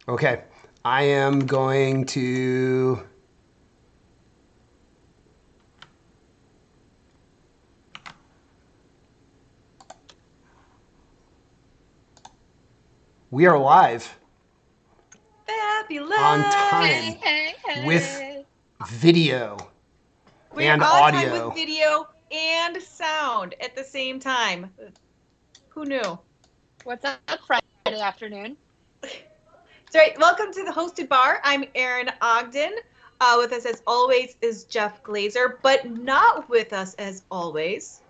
Okay. I am going to... We are live on Fabulous. time Hey, hey, with hey. video We're and on time with audio. video and sound at the same time. Who knew? What's up, Friday afternoon? So, right, welcome to the Hosted Bar. I'm Erin Ogden. With us, as always, is Jeff Glazer, but not with us, as always,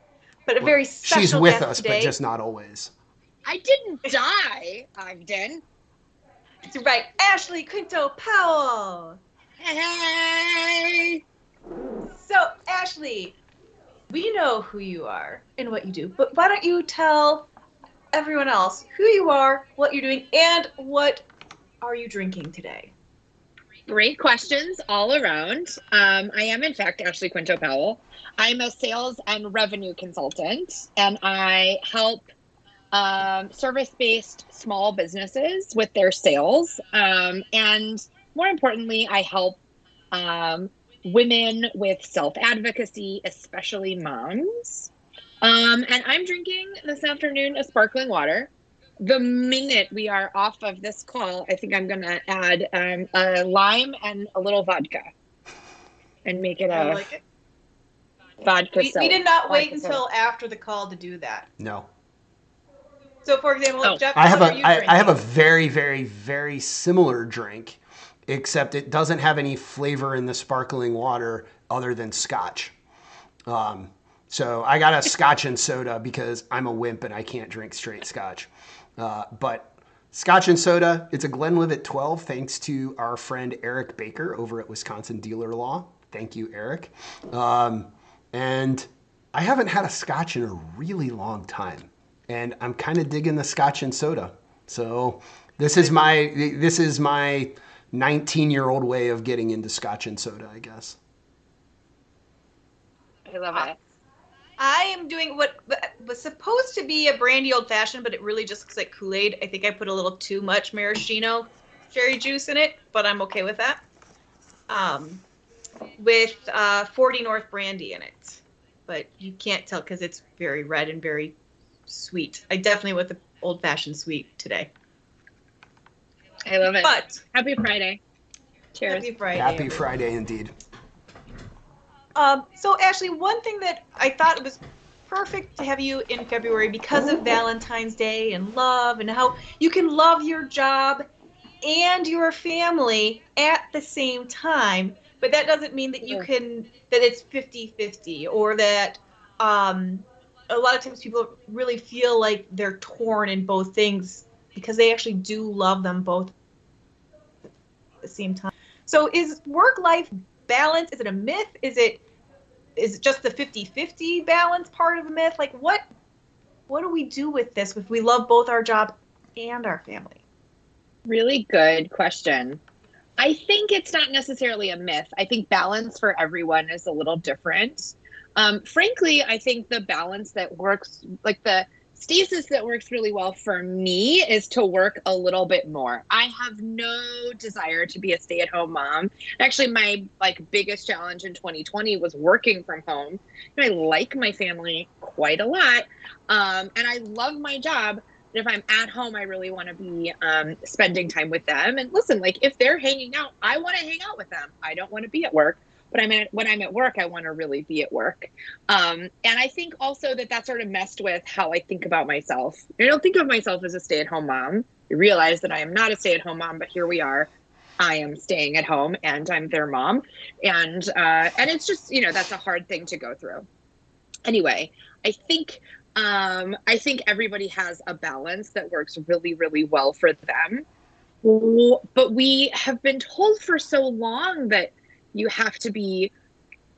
but a Well, very she's special with guest us, but today. just not always. I didn't die, Ogden. To right, Ashley Quinto Powell. Hey. So, Ashley, we know who you are and what you do, but why don't you tell everyone else who you are, what you're doing, and what are you drinking today? Great questions all around. I am, in fact, Ashley Quinto Powell. I'm a sales and revenue consultant, and I help service-based small businesses with their sales. And more importantly, I help women with self-advocacy, especially moms. And I'm drinking this afternoon a sparkling water. The minute we are off of this call, I think I'm going to add a lime and a little vodka and make it I a like it. vodka We soda. did not wait Vodka soda. until after the call to do that. No. So, for example, Oh, Jeff, I have what are a you I have a drinking? very, very, very similar drink, except it doesn't have any flavor in the sparkling water other than scotch. So I got a Scotch and Soda because I'm a wimp and I can't drink straight Scotch. But Scotch and Soda, it's a Glenlivet 12 thanks to our friend Eric Baker over at Wisconsin Dealer Law. Thank you, Eric. And I haven't had a Scotch in a really long time. And I'm kind of digging the Scotch and Soda. So this is my 19-year-old way of getting into Scotch and Soda, I guess. I love Uh, it. I am doing what was supposed to be a brandy old fashioned, but it really just looks like Kool-Aid. I think I put a little too much maraschino cherry juice in it, but I'm okay with that. Um, with 40 North brandy in it, but you can't tell because it's very red and very sweet. I definitely went the old fashioned sweet today. I love it. But Happy Friday. Cheers. happy Friday, Happy everyone. Friday indeed. So Ashley, one thing that I thought was perfect to have you in February because of Valentine's Day and love and how you can love your job and your family at the same time, but that doesn't mean that you Yeah. can that it's 50-50 or that um a lot of times people really feel like they're torn in both things because they actually do love them both at the same time. So is work life balance, is it a myth? Is it just the 50-50 balance part of the myth? Like what do we do with this if we love both our job and our family? Really good question. I think it's not necessarily a myth. I think balance for everyone is a little different. Frankly, I think the balance that works, like the stasis that works really well for me, is to work a little bit more. I have no desire to be a stay-at-home mom. Actually, my biggest challenge in 2020 was working from home. I like my family quite a lot, and I love my job. But if I'm at home, I really want to be spending time with them. And listen, like if they're hanging out, I want to hang out with them. I don't want to be at work, but when I'm at work, I want to really be at work. And I think also that sort of messed with how I think about myself. I don't think of myself as a stay-at-home mom. I realize that I am not a stay-at-home mom, but here we are. I am staying at home and I'm their mom. And it's just, that's a hard thing to go through. Anyway, I think I think everybody has a balance that works really, really well for them. But we have been told for so long that you have to be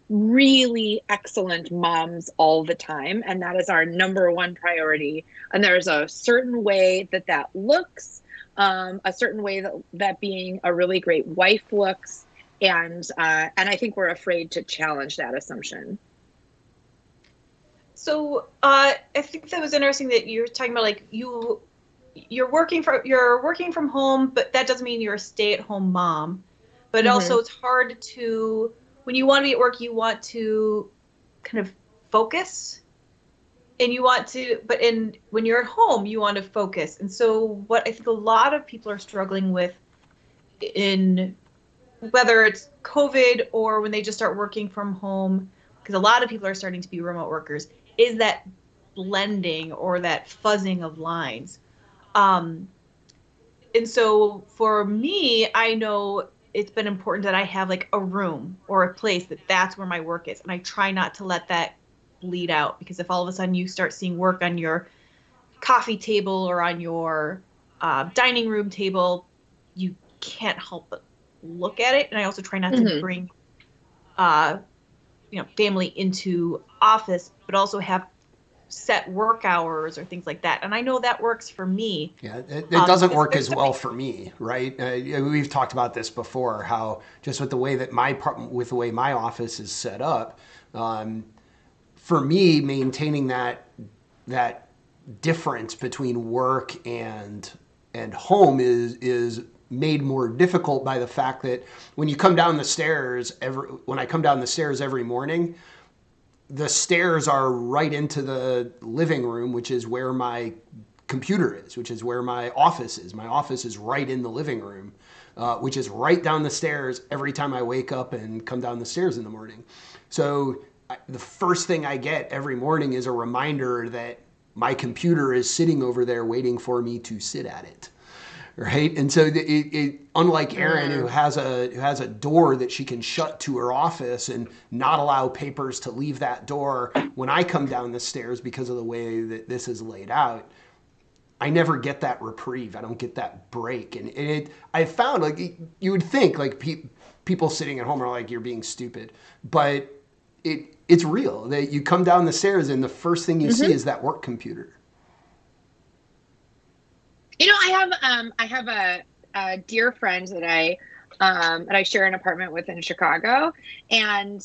really excellent moms all the time, and that is our number one priority. And there's a certain way that looks, a certain way that being a really great wife looks, and I think we're afraid to challenge that assumption. So I think that was interesting that you were talking about like you're working from home, but that doesn't mean you're a stay-at-home mom. But also it's hard to, when you want to be at work, you want to kind of focus, and you want to, when you're at home, you want to focus. And so what I think a lot of people are struggling with, in whether it's COVID or when they just start working from home, because a lot of people are starting to be remote workers, is that blending or that fuzzing of lines. And so for me, I know it's been important that I have like a room or a place that's where my work is. And I try not to let that bleed out, because if all of a sudden you start seeing work on your coffee table or on your dining room table, you can't help but look at it. And I also try not to bring family into office, but also have set work hours or things like that. And I know that works for me. Yeah, it doesn't work as well for me, right? We've talked about this before, how just with the way that my office is set up, for me, maintaining that difference between work and home is made more difficult by the fact that when I come down the stairs every morning, the stairs are right into the living room, which is where my computer is, which is where my office is. My office is right in the living room, which is right down the stairs every time I wake up and come down the stairs in the morning. So the first thing I get every morning is a reminder that my computer is sitting over there waiting for me to sit at it. Right. And so unlike Erin, who has a door that she can shut to her office and not allow papers to leave that door, when I come down the stairs, because of the way that this is laid out, I never get that reprieve. I don't get that break. And I found, like, you would think like people sitting at home are like, you're being stupid, but it's real that you come down the stairs and the first thing you see is that work computer. I have a dear friend that I share an apartment with in Chicago, and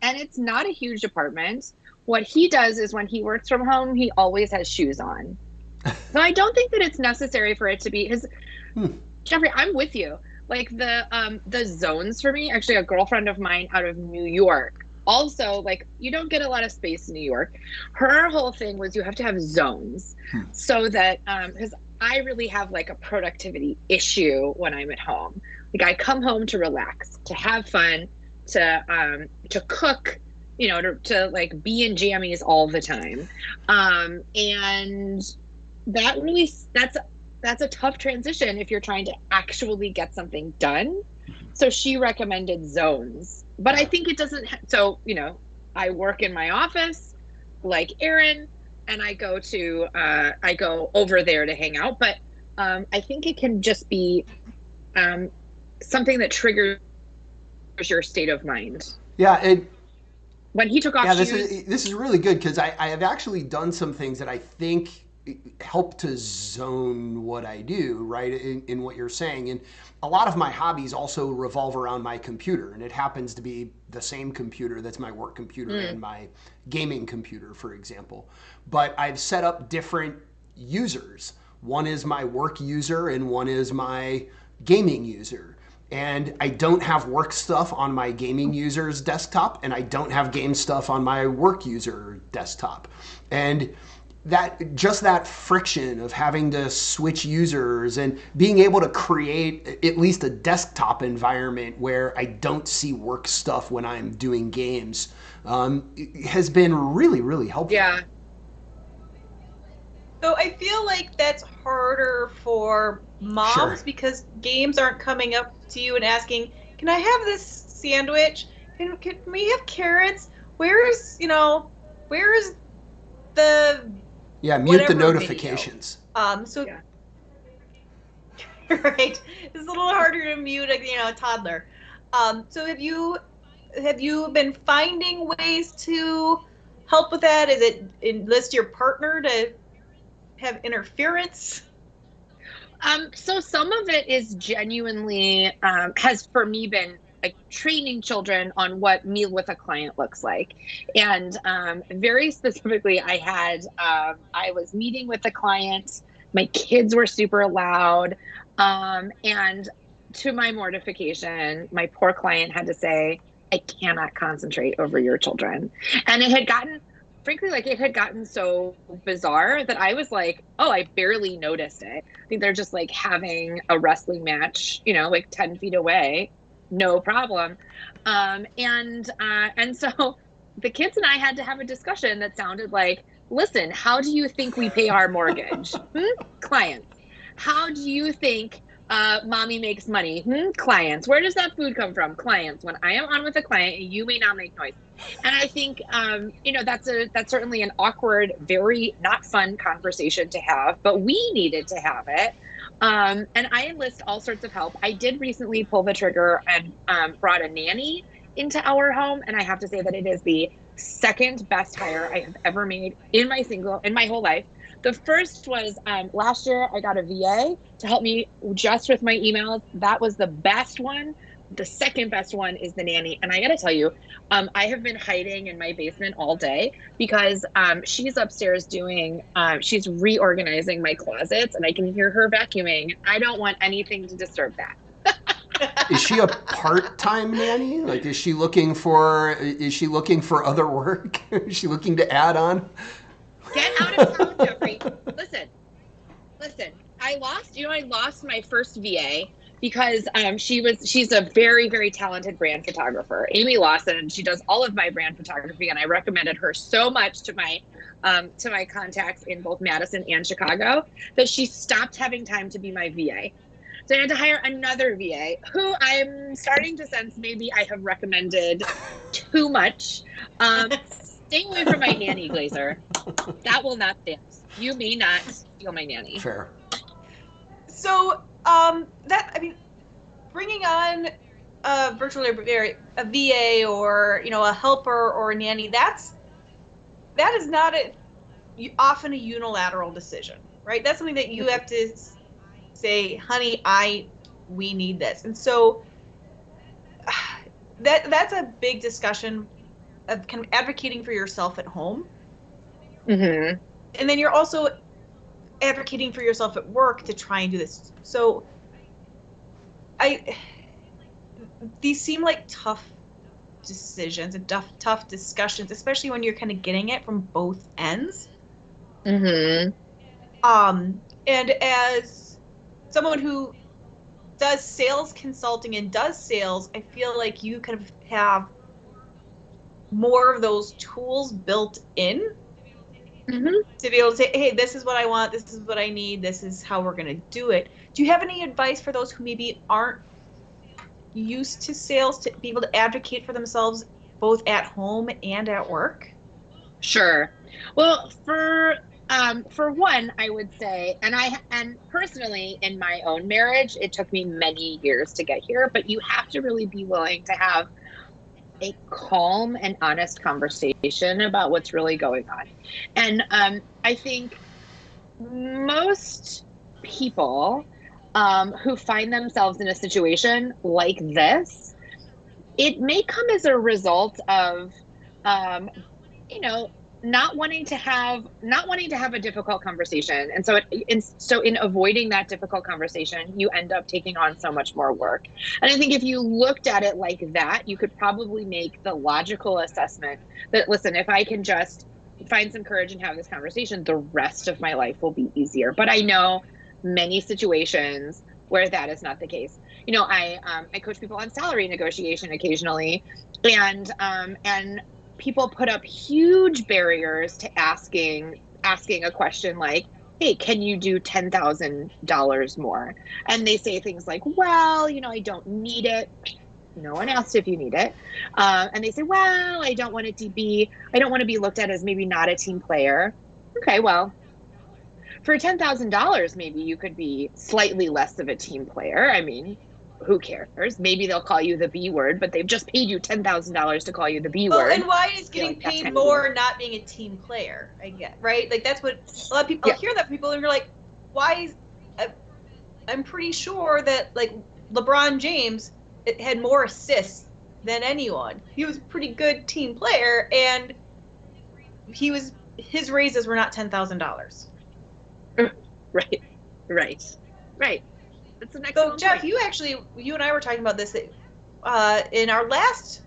it's not a huge apartment. What he does is when he works from home, he always has shoes on. So I don't think that it's necessary for it to be his. Jeffrey, I'm with you. Like the zones for me, actually, a girlfriend of mine out of New York. Also, like, you don't get a lot of space in New York. Her whole thing was you have to have zones so that, because I really have like a productivity issue when I'm at home. Like, I come home to relax, to have fun, to cook, to like be in jammies all the time. And that really, that's a tough transition if you're trying to actually get something done. So she recommended zones, but I think it doesn't. I work in my office like Erin, and I go over there to hang out. But I think it can just be something that triggers your state of mind. Yeah. When he took off shoes. This is really good, because I have actually done some things that I think help to zone what I do, right, in what you're saying. And a lot of my hobbies also revolve around my computer, and it happens to be the same computer that's my work computer and my gaming computer, for example. But I've set up different users. One is my work user and one is my gaming user. And I don't have work stuff on my gaming user's desktop, and I don't have game stuff on my work user desktop. And that friction of having to switch users and being able to create at least a desktop environment where I don't see work stuff when I'm doing games has been really, really helpful. Yeah. So I feel like that's harder for moms because games aren't coming up to you and asking, "Can I have this sandwich? Can we have carrots? Where's the mute the notifications." Right, it's a little harder to mute a toddler. So have you been finding ways to help with that? Is it enlist your partner to have interference? So some of it is genuinely has for me been like training children on what meal with a client looks like. And very specifically, I was meeting with a client My kids were super loud. And to my mortification, my poor client had to say, I cannot concentrate over your children. And it had gotten, frankly, like it had gotten so bizarre that I was like, oh, I barely noticed it. I think they're just like having a wrestling match, like 10 feet away, no problem. And so the kids and I had to have a discussion that sounded like, listen, how do you think we pay our mortgage? Clients. How do you think mommy makes money? Clients. Where does that food come from? Clients. When I am on with a client, you may not make noise. And I think, that's certainly an awkward, very not fun conversation to have, but we needed to have it. And I enlist all sorts of help. I did recently pull the trigger and brought a nanny into our home. And I have to say that it is the second best hire I have ever made in my whole life. The first was last year. I got a VA to help me just with my emails. That was the best one. The second best one is the nanny. And I got to tell you, I have been hiding in my basement all day because she's upstairs she's reorganizing my closets and I can hear her vacuuming. I don't want anything to disturb that. Is she a part-time nanny? Like, is she looking for other work? Is she looking to add on? Get out of town, Jeffrey. Listen. I lost my first VA because she's a very, very talented brand photographer. Amy Lawson, she does all of my brand photography, and I recommended her so much to my contacts in both Madison and Chicago that she stopped having time to be my VA. So I had to hire another VA who I'm starting to sense maybe I have recommended too much. Stay away from my nanny, Glazer. That will not stand. You may not steal my nanny. Fair. So bringing on a VA or a helper or a nanny, that is not often a unilateral decision, right? That's something that you have to say, honey, we need this. And so that's a big discussion of kind of advocating for yourself at home. Mm-hmm. And then you're also advocating for yourself at work to try and do this. So these seem like tough decisions and tough discussions, especially when you're kind of getting it from both ends. Mm-hmm. And as someone who does sales consulting and does sales, I feel like you kind of have more of those tools built in to be able to say, hey, this is what I want, this is what I need, this is how we're going to do it. Do you have any advice for those who maybe aren't used to sales to be able to advocate for themselves both at home and at work? Sure. Well, for one, I would say, and personally in my own marriage, it took me many years to get here, but you have to really be willing to have a calm and honest conversation about what's really going on. And I think most people who find themselves in a situation like this, it may come as a result of, not wanting to have a difficult conversation. And so in avoiding that difficult conversation, you end up taking on so much more work. And I think if you looked at it like that, you could probably make the logical assessment that, listen, if I can just find some courage and have this conversation, the rest of my life will be easier. But I know many situations where that is not the case. I coach people on salary negotiation occasionally, and people put up huge barriers to asking a question like, hey, can you do $10,000 more? And they say things like, well, I don't need it. No one asked if you need it. And they say, well, I don't want to be looked at as maybe not a team player. Okay, well, for $10,000, maybe you could be slightly less of a team player. I mean, who cares? Maybe they'll call you the B word, but they've just paid you $10,000 to call you the B word. And why is getting paid more not being a team player? I get, right? Like, that's what a lot of people hear that from people, and you're like, why is, I'm pretty sure that, like, LeBron James had more assists than anyone. He was a pretty good team player, and his raises were not $10,000. Right. Right. Right. That's an So excellent Jeff, point. you and I were talking about this in our last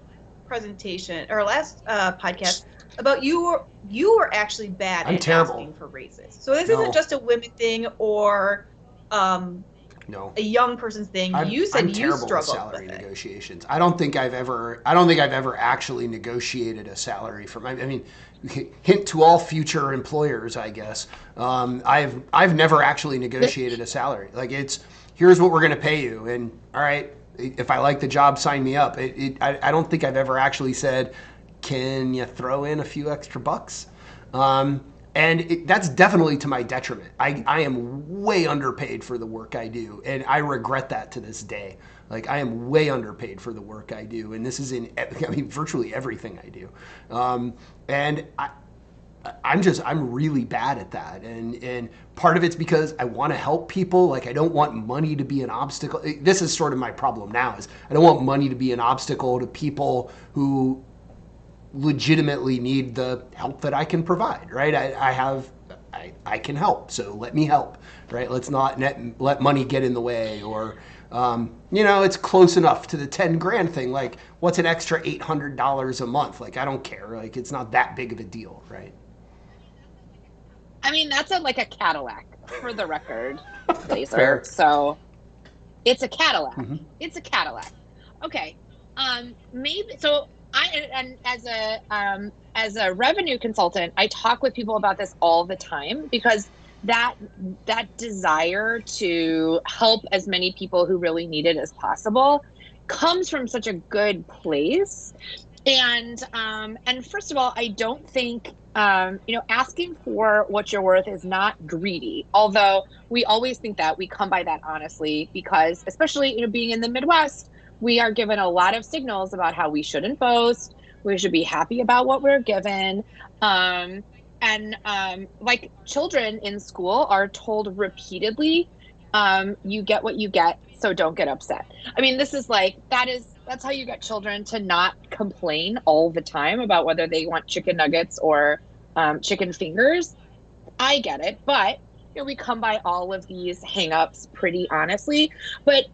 presentation or last podcast about you were actually bad I'm at terrible. asking for raises. So this No. isn't just a women thing or No. a young person's thing. You said I'm you terrible with struggled salary with it. negotiations. I don't think I've ever actually negotiated a salary for I mean, hint to all future employers, I guess. I've never actually negotiated a salary. Like, it's, here's what we're going to pay you, and all right, if I like the job, sign me up. I don't think I've ever actually said, can you throw in a few extra bucks? And that's definitely to my detriment. I am way underpaid for the work I do, and I regret that to this day. Like, I am way underpaid for the work I do, and this is in, I mean, virtually everything I do. And I'm really bad at that, and part of it's because I want to help people. Like, I don't want money to be an obstacle. This is sort of my problem now, is I don't want money to be an obstacle to people who legitimately need the help that I can provide, right? I can help, so let me help, right? Let's not let money get in the way, or it's close enough to the 10 grand thing. Like, what's an extra $800 a month? Like, I don't care. Like, it's not that big of a deal, right? I mean, that's like a Cadillac, for the record, Glazer. Fair. So it's a Cadillac. Mm-hmm. It's a Cadillac. Okay. Maybe so. And as a revenue consultant, I talk with people about this all the time, because that desire to help as many people who really need it as possible comes from such a good place. And first of all, I don't think asking for what you're worth is not greedy. Although we always think that, we come by that honestly, because especially being in the Midwest, we are given a lot of signals about how we shouldn't boast. We should be happy about what we're given. Like, children in school are told repeatedly, you get what you get, so don't get upset. I mean, this is like, that's how you get children to not complain all the time about whether they want chicken nuggets or chicken fingers. I get it, but we come by all of these hangups pretty honestly. But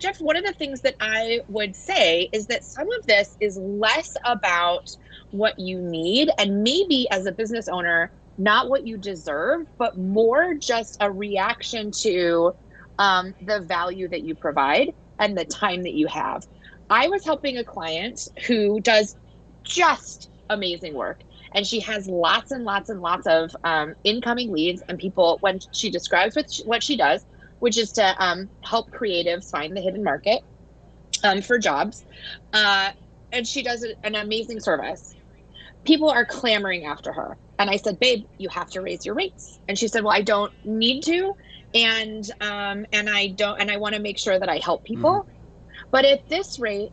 Jeff, one of the things that I would say is that some of this is less about what you need, and maybe as a business owner, not what you deserve, but more just a reaction to the value that you provide and the time that you have. I was helping a client who does just amazing work, and she has lots and lots and lots of incoming leads and people. When she describes what she does, which is to help creatives find the hidden market for jobs, and she does an amazing service. People are clamoring after her, and I said, "Babe, you have to raise your rates." And she said, "Well, I don't need to, and I don't, and I want to make sure that I help people." Mm-hmm. But at this rate,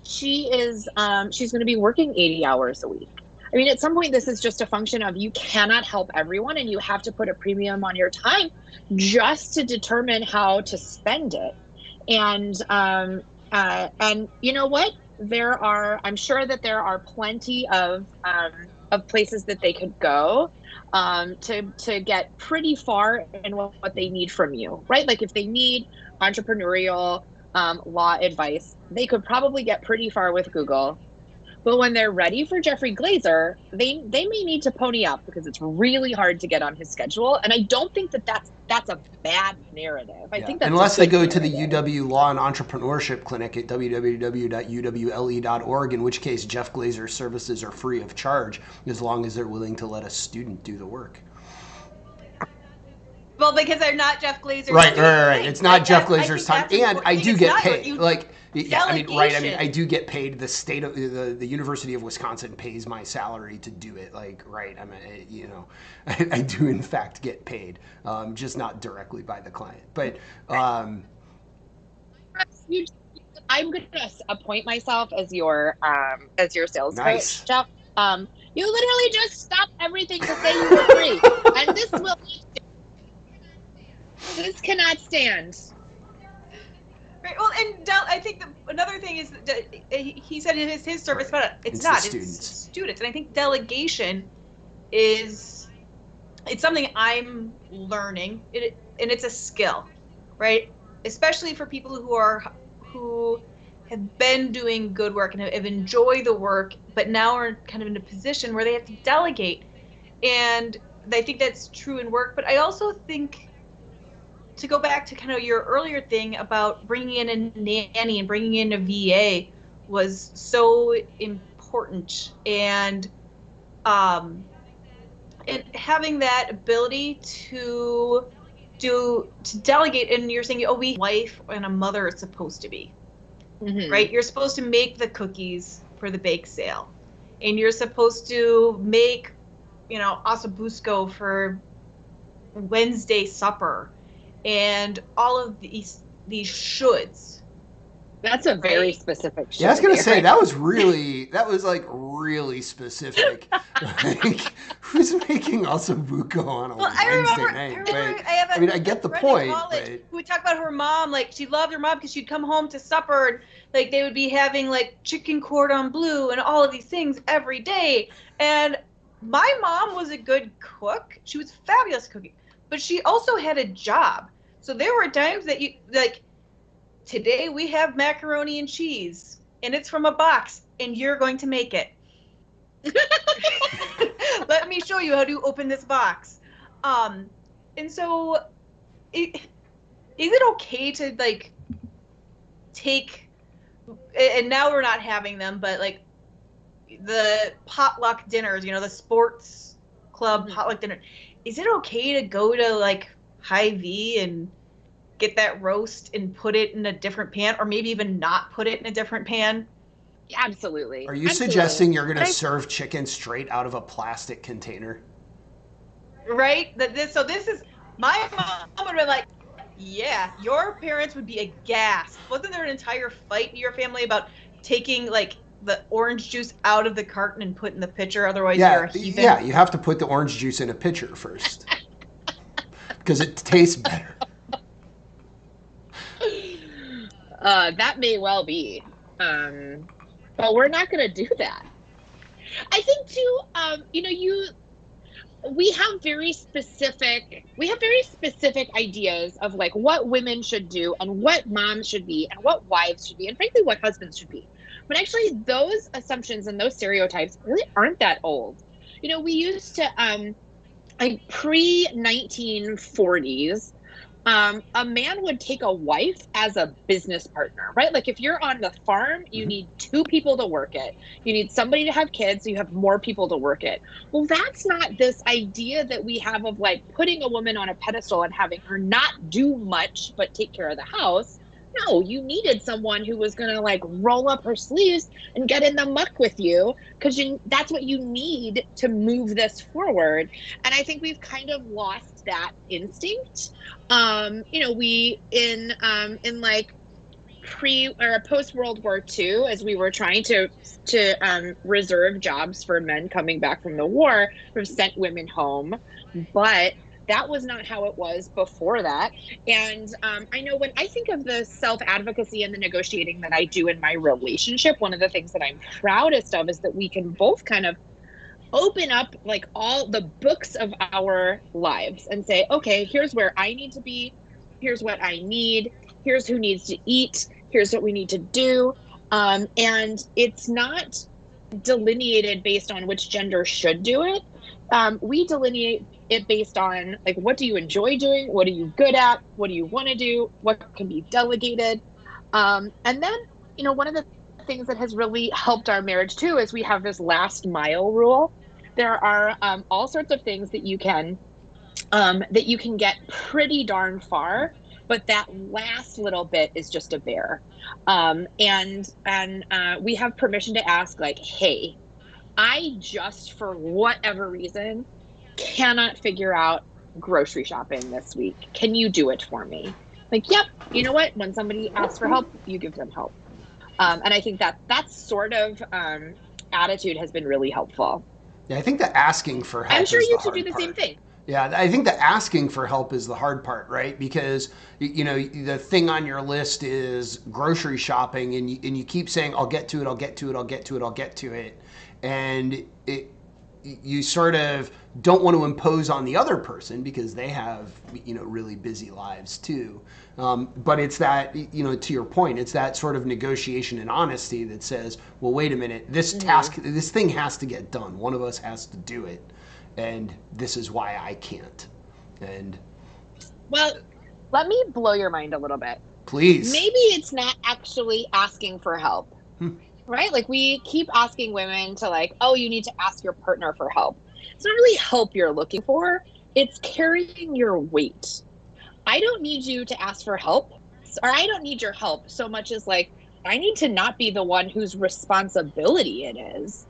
she's going to be working 80 hours a week. I mean, at some point, this is just a function of you cannot help everyone, and you have to put a premium on your time just to determine how to spend it. And you know what? I'm sure that there are plenty of places that they could go to get pretty far in what they need from you, right? Like, if they need entrepreneurial law advice, they could probably get pretty far with Google. But when they're ready for Jeffrey Glazer, they may need to pony up, because it's really hard to get on his schedule. And I don't think that's a bad narrative. I think that's unless they go narrative. to the UW Law and Entrepreneurship Clinic at www.uwle.org, in which case Jeff Glazer's services are free of charge, as long as they're willing to let a student do the work. Well, because they're not Jeff Glazer's right. It's not Jeff Glazer's time, and I do get paid. I do get paid. The state of the University of Wisconsin pays my salary to do it. Like, right. I do in fact get paid, just not directly by the client. But I'm going to appoint myself as your sales coach, Jeff. You literally just stop everything to say you agree, and this cannot stand. Right. Well, and I think another thing is that he said it is his service, but it's not. It's students. And I think delegation it's something I'm learning. and it's a skill, right? Especially for people who have been doing good work and have enjoyed the work, but now are kind of in a position where they have to delegate. And I think that's true in work, but I also think, to go back to kind of your earlier thing about bringing in a nanny and bringing in a VA was so important. Um, and having that ability to delegate, and you're saying, oh, we wife and a mother is supposed to be, right? You're supposed to make the cookies for the bake sale, and you're supposed to make, ossobuco for Wednesday supper, and all of these shoulds. That's a very specific should. Yeah, I was gonna say that was like really specific. Like, who's making ossobuco on a Wednesday night? I get the point. But... We talk about her mom, like she loved her mom because she'd come home to supper and like they would be having like chicken cordon bleu and all of these things every day. And my mom was a good cook. She was fabulous cooking, but she also had a job. So there were times that you like, today we have macaroni and cheese and it's from a box and you're going to make it. Let me show you how to open this box. And so is it okay to like take, and now we're not having them, but like the potluck dinners, the sports club potluck dinner, is it okay to go to like Hy-Vee and get that roast and put it in a different pan, or maybe even not put it in a different pan? Absolutely. Are you suggesting you're going to serve chicken straight out of a plastic container? Right? This is, my mom would have been like, yeah, your parents would be aghast. Wasn't there an entire fight in your family about taking like the orange juice out of the carton and put in the pitcher? Otherwise you're a heathen. Yeah, you have to put the orange juice in a pitcher first. Because it tastes better. That may well be. But we're not going to do that. I think too, we have very specific ideas of like what women should do and what moms should be and what wives should be and frankly what husbands should be. But actually those assumptions and those stereotypes really aren't that old. We used to, like pre-1940s, a man would take a wife as a business partner, right? Like if you're on the farm, you need two people to work it. You need somebody to have kids, so you have more people to work it. Well, that's not this idea that we have of like putting a woman on a pedestal and having her not do much but take care of the house. No, you needed someone who was going to like roll up her sleeves and get in the muck with you because that's what you need to move this forward. And I think we've kind of lost that instinct. We in like pre or post World War II, as we were trying to reserve jobs for men coming back from the war, we've sent women home, but that was not how it was before that. And I know when I think of the self-advocacy and the negotiating that I do in my relationship, one of the things that I'm proudest of is that we can both kind of open up like all the books of our lives and say, okay, here's where I need to be. Here's what I need. Here's who needs to eat. Here's what we need to do. And it's not delineated based on which gender should do it. We delineate it based on like, what do you enjoy doing? What are you good at? What do you want to do? What can be delegated? And then, one of the things that has really helped our marriage too is we have this last mile rule. There are all sorts of things that you can get pretty darn far, but that last little bit is just a bear. And we have permission to ask like, hey, I just, for whatever reason, cannot figure out grocery shopping this week. Can you do it for me? Like, yep. You know what? When somebody asks for help, you give them help. And I think that sort of attitude has been really helpful. Yeah, I think the asking for help. I'm sure you should do the same thing. Yeah, I think the asking for help is the hard part, right? Because the thing on your list is grocery shopping, and you keep saying, "I'll get to it, I'll get to it, I'll get to it, I'll get to it," and you sort of don't want to impose on the other person because they have, really busy lives too. But it's that, to your point, it's that sort of negotiation and honesty that says, well, wait a minute, this this thing has to get done. One of us has to do it. And this is why I can't. And well, let me blow your mind a little bit. Please. Maybe it's not actually asking for help, right? Like we keep asking women to like, oh, you need to ask your partner for help. It's not really help you're looking for. It's carrying your weight. I don't need you to ask for help, or I don't need your help so much as like, I need to not be the one whose responsibility it is.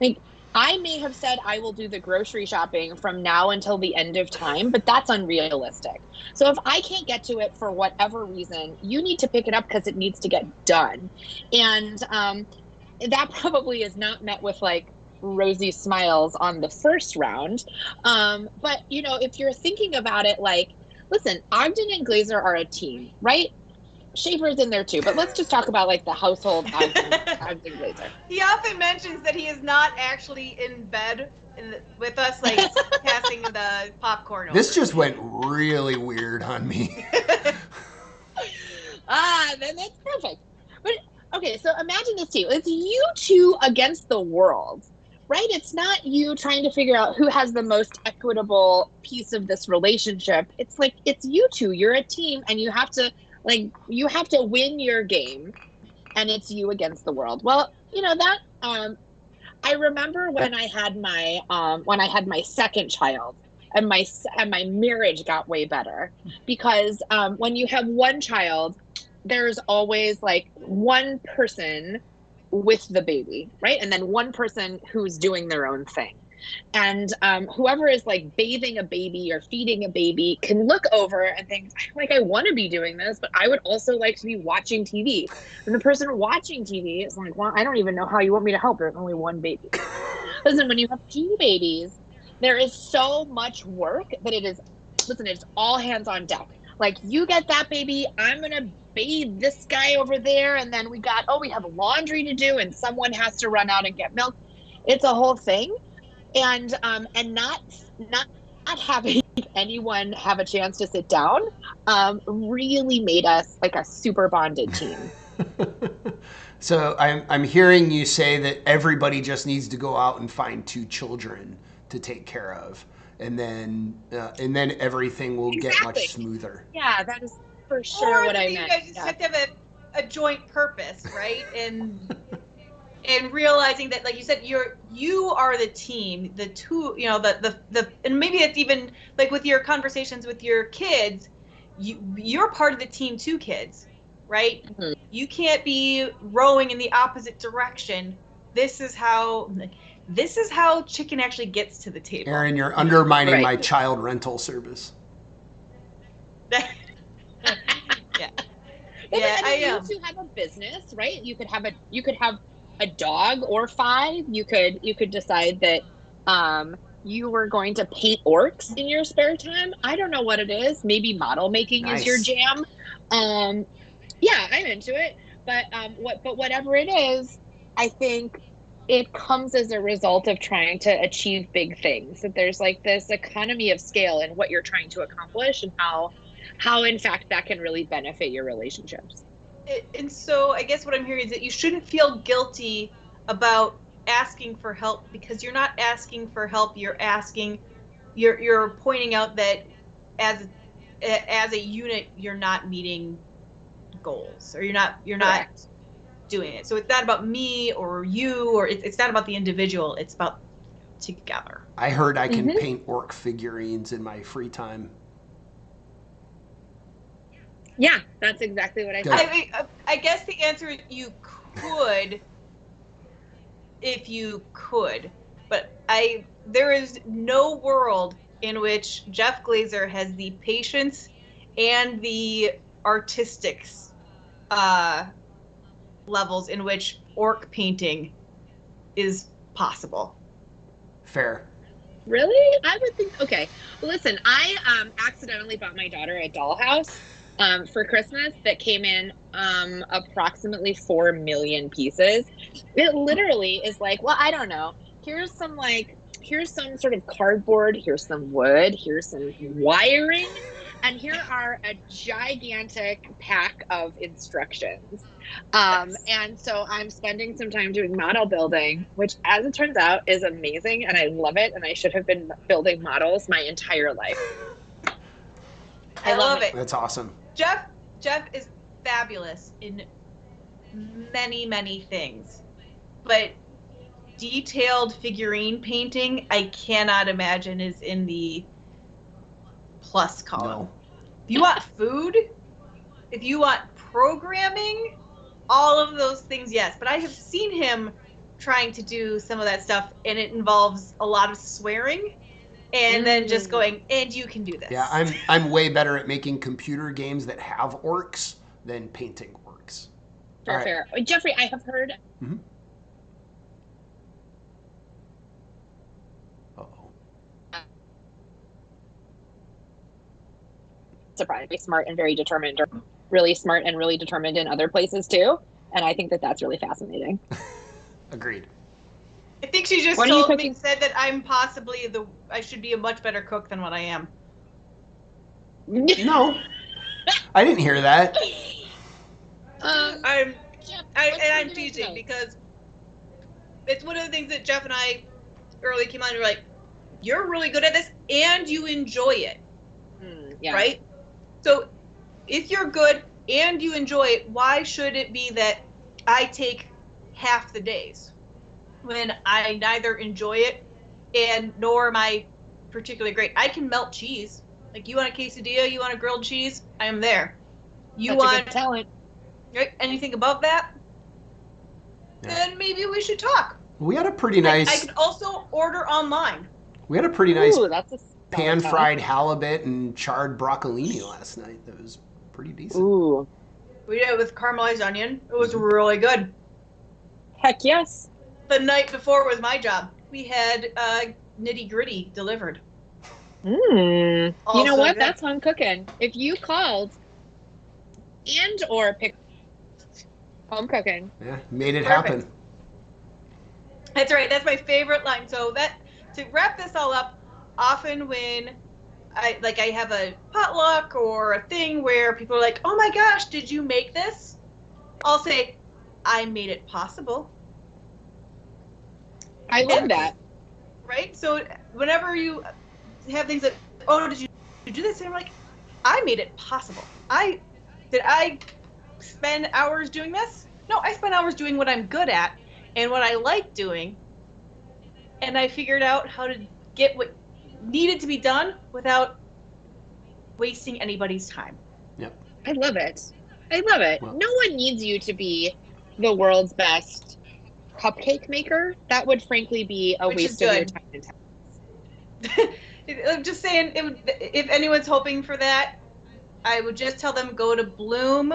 Like, I may have said I will do the grocery shopping from now until the end of time, but that's unrealistic. So if I can't get to it for whatever reason, you need to pick it up because it needs to get done. And that probably is not met with like rosy smiles on the first round. But, if you're thinking about it, like, listen, Ogden and Glazer are a team, right? Schaefer's in there too, but let's just talk about like the household Ogden Glazer. He often mentions that he is not actually in bed with us, like passing the popcorn over. This just went really weird on me. Then that's perfect. But okay, so imagine this team. It's you two against the world, right? It's not you trying to figure out who has the most equitable piece of this relationship. It's like, it's you two. You're a team, and you have to win your game, and it's you against the world. Well, that I remember when I had my second child, and my marriage got way better because when you have one child, there's always like one person with the baby, right? And then one person who's doing their own thing. And whoever is like bathing a baby or feeding a baby can look over and think, like, I want to be doing this, but I would also like to be watching TV. And the person watching TV is like, well, I don't even know how you want me to help. There's only one baby. Listen, when you have two babies, there is so much work that it's all hands on deck. Like, you get that baby, I'm going to bathe this guy over there. And then we have laundry to do, and someone has to run out and get milk. It's a whole thing. And not having anyone have a chance to sit down really made us like a super bonded team. So I'm hearing you say that everybody just needs to go out and find 2 children to take care of, and then everything will get much smoother. Yeah, that is for sure what I meant. You guys just have to have a joint purpose, right? And realizing that, like you said, you are the team, the two, and maybe it's even like with your conversations with your kids, you're part of the team too, kids, right? Mm-hmm. You can't be rowing in the opposite direction. This is how chicken actually gets to the table. Erin, you're undermining my child rental service. Yeah. Yeah, I am. You have a business, right? You could have a dog or 5. You could decide that you were going to paint orcs in your spare time. I don't know what it is. Maybe model making is your jam. Yeah, I'm into it. But whatever it is, I think it comes as a result of trying to achieve big things. That there's like this economy of scale in what you're trying to accomplish, and how in fact that can really benefit your relationships. And so I guess what I'm hearing is that you shouldn't feel guilty about asking for help, because you're not asking for help. You're pointing out that as a unit, you're not meeting goals, or you're not doing it. So it's not about me or you, or it's not about the individual. It's about together. I heard I can paint orc figurines in my free time. Yeah, that's exactly what I thought. I guess the answer is you could, if you could, but there is no world in which Jeff Glazer has the patience and the artistics levels in which orc painting is possible. Fair. Really? I would think. Okay. Well, listen, I accidentally bought my daughter a dollhouse for Christmas that came in approximately 4 million pieces. It literally is like, well, I don't know. Here's some like here's some sort of cardboard, here's some wood, here's some wiring, and here are a gigantic pack of instructions. And so I'm spending some time doing model building, which, as it turns out, is amazing, and I love it, and I should have been building models my entire life. I love it. That's awesome. Jeff is fabulous in many, many things, but detailed figurine painting, I cannot imagine is in the plus column. No. If you want food, if you want programming, all of those things, yes. But I have seen him trying to do some of that stuff, and it involves a lot of swearing, and then just going, and you can do this. Yeah, I'm way better at making computer games that have orcs than painting orcs. Fair. Jeffrey, I have heard. Mm-hmm. Uh-oh. Surprised, very smart and very determined, or really smart and really determined in other places too. And I think that that's really fascinating. Agreed. I think she just said that I'm possibly I should be a much better cook than what I am. No, I didn't hear that. I'm teasing because it's one of the things that Jeff and I early came on and were like, you're really good at this and you enjoy it. Yeah. Right? So if you're good and you enjoy it, why should it be that I take half the days when I neither enjoy it and nor am I particularly great? I can melt cheese. Like, you want a quesadilla, you want a grilled cheese, I am there. You That's want a good talent. Right? Anything above that? Yeah. Then maybe we should talk. We had a pretty nice. I could also order online. We had a pretty nice That's a pan-fried halibut and charred broccolini last night. That was pretty decent. Ooh. We did it with caramelized onion. It was really good. Heck yes. The night before was my job. We had nitty gritty delivered. You know what? Good. That's home cooking. If you called or picked home cooking. Yeah, made it Perfect. happen. That's right. That's my favorite line. So to wrap this all up, often when I have a potluck or a thing where people are like, "Oh my gosh, did you make this?" I'll say, "I made it possible." I love that. Right? So whenever you have things that, "Oh, did you do this?" And I'm like, "I made it possible." Did I spend hours doing this? No, I spent hours doing what I'm good at and what I like doing. And I figured out how to get what needed to be done without wasting anybody's time. Yep. I love it. Well, no one needs you to be the world's best cupcake maker. That would frankly be a waste of your time and talent. I'm just saying, if anyone's hoping for that, I would just tell them, go to Bloom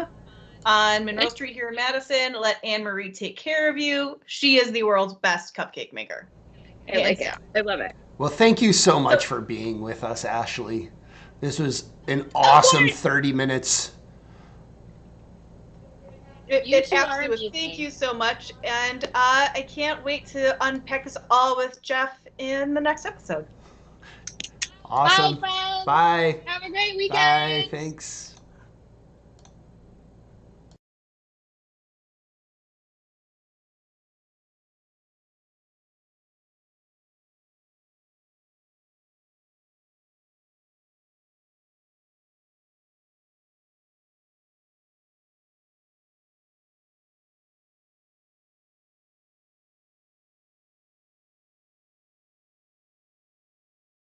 on Monroe Street here in Madison. Let Anne-Marie take care of you. She is the world's best cupcake maker. I like it. I love it. Well, thank you so much for being with us, Ashley. This was an awesome 30 minutes. It absolutely was. Thank you so much. And I can't wait to unpack this all with Jeff in the next episode. Awesome. Bye, friends. Bye. Have a great weekend. Bye. Thanks.